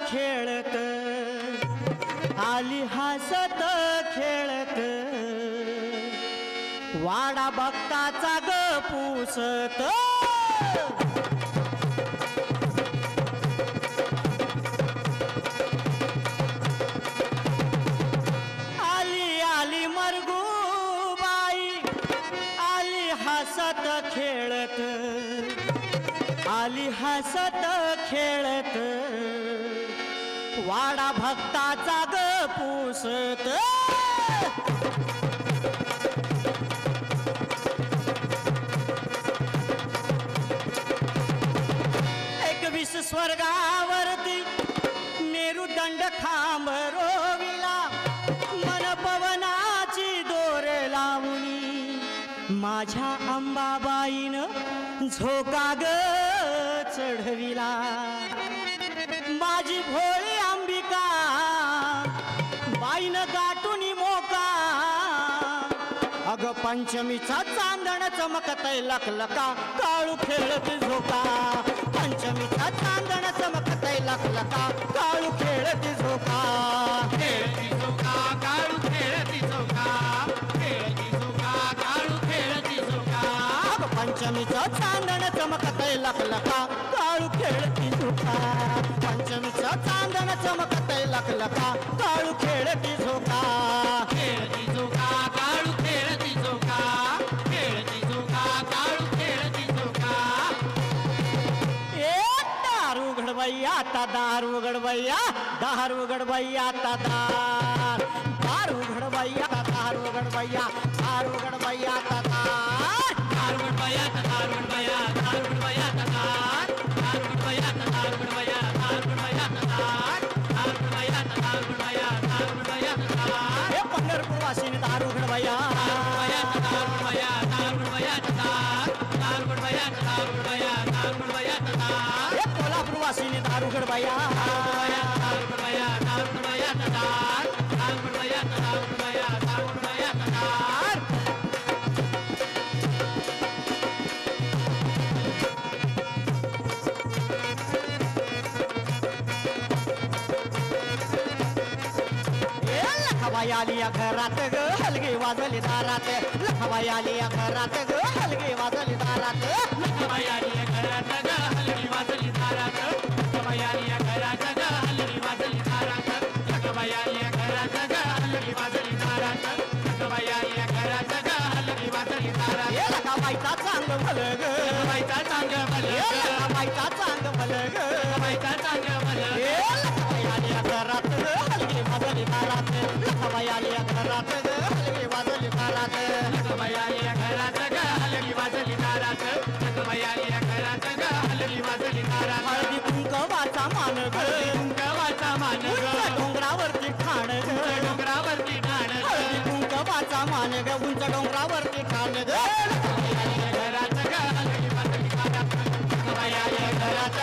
खेळत आली हसत खेळत वाडा भक्ताचा ग पुसत आली आली मरगूबाई आली हसत खेळत आली हसत खेळत वाडा भक्ताचा ग पुसत एकवीस स्वर्गावरती मेरुदंड खांब रोविला मन पवनाची दोर लावणी माझ्या अंबाबाईनं झोका ग चढविला माझी भोळी अंबिका बाईनं गाठून मोका अग पंचमीचा चांदण चमकतय लखलका काळू खेळत झोका पंचमीचा चांदण चमकतय लखलका काळू खेळत झोका खेळती झोका काळू खेळती झोका खेळती झोका काळू खेळती झोका अग पंचमीचा चांदण चमकतय लखलका काळू खेळती झोका पंचमीचा चांदण चमकतय लखलका काळू खेळती झोका खेळती झोका काळू खेळती झोका खेळती झोका काळू खेळती झोका दारू उघडबाई आता दारू उघडबाई दारू उघडबाई आता दारू उघडबाई आता दारू उघडबाई दारू उघडबाई आता दारू उघडबाया दारू उघडबाया दारू उघडबाया दारू उघडबाया दारू उघडबाया दारू उघडबाया दारू उघडबाया दारू उघडबाया दारू उघडबाया हे पंढरपूर वासिनी दारू उघडबाई दारू उघडबाया दारू उघडबाया दारू उघडबाया दारू उघडबाया दारू उघडबाया हे कोल्हापूर वासिनी दारू उघडबाई दारू उघडबाया दारू उघडबाया दारू उघडबाया दारू उघडबाया दारू उघडबाया लखबाई आली या घरात ग हलगी वाजली दारात लखबाई आली या घरात ग हलगी वाजली दारात लखबाई आली या घरात ग हलगी वाजली दारात लखबाई आली या घरात ग हलगी वाजली दारात लखबाई आली या घरात ग हलगी वाजली दारात लखबाई आली या घरात ग हलगी वाजली दारात हे लखबाईचा चांग भल ग लखबाईचा चांग भल हे लखबाईचा चांग भल ग लखबाईचा चांग भल हे लखबाई आली या घरात ग हलगी वाजली दारात लखबाई आली या घरात ग हलगी वाजली दारात लखबाई आली या घरात ग हलगी वाजली दारात लखबाई आली या घरात ग हलगी वाजली दारात हळदी कुंकवाचा मान ग कुंकवाचा मान ग उंच डोंगरावरती ठाण ग डोंगरावरती ठाण हळदी कुंकवाचा मान ग उंच डोंगरावरती ठाण ग घरात ग हलगी वाजली दारात लखबाई आली या घरात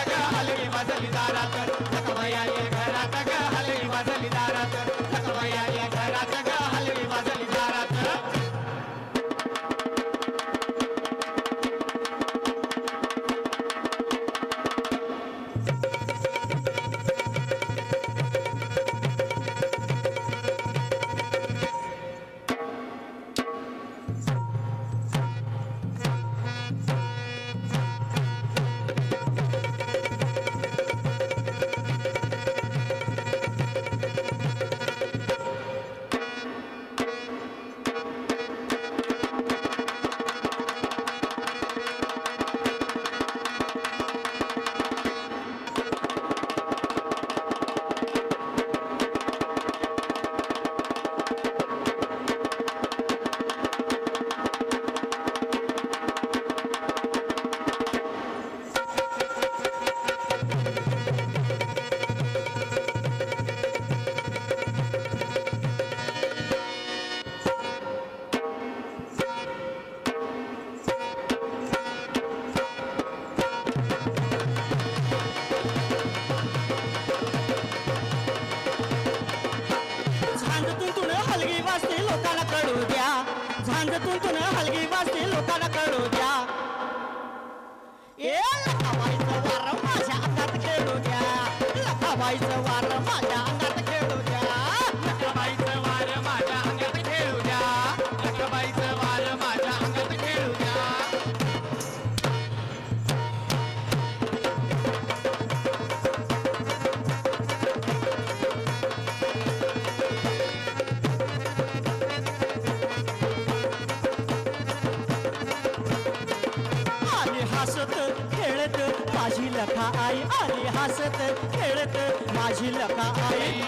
हसत खेळत माझी लखा आई आली हसत खेळत माझी लखा आई